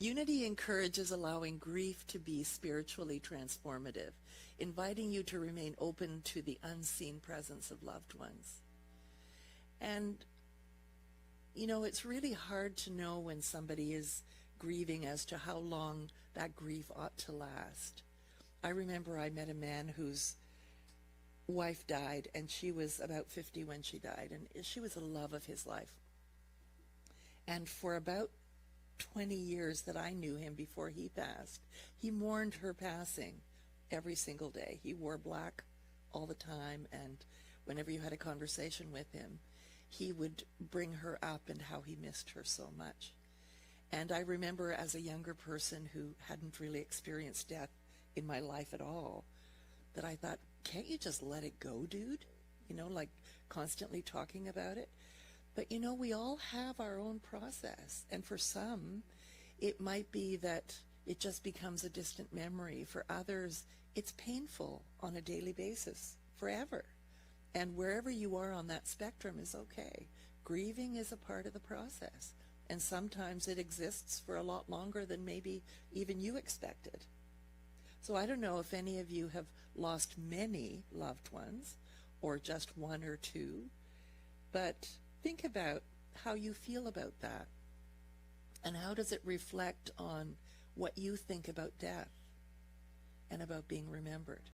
Unity encourages allowing grief to be spiritually transformative, inviting you to remain open to the unseen presence of loved ones. And, you know, it's really hard to know when somebody is grieving as to how long that grief ought to last. I remember I met a man whose wife died, and she was about 50 when she died, and she was the love of his life. And for about 20 years that I knew him before he passed, he mourned her passing every single day. He wore black all the time, and whenever you had a conversation with him, he would bring her up and how he missed her so much. And I remember, as a younger person who hadn't really experienced death in my life at all, that I thought, can't you just let it go, dude? You know, like constantly talking about it. But, you know, we all have our own process. And for some, it might be that it just becomes a distant memory. For others, it's painful on a daily basis, forever. And wherever you are on that spectrum is okay. Grieving is a part of the process. And sometimes it exists for a lot longer than maybe even you expected. So I don't know if any of you have lost many loved ones, or just one or two, but think about how you feel about that, and how does it reflect on what you think about death and about being remembered.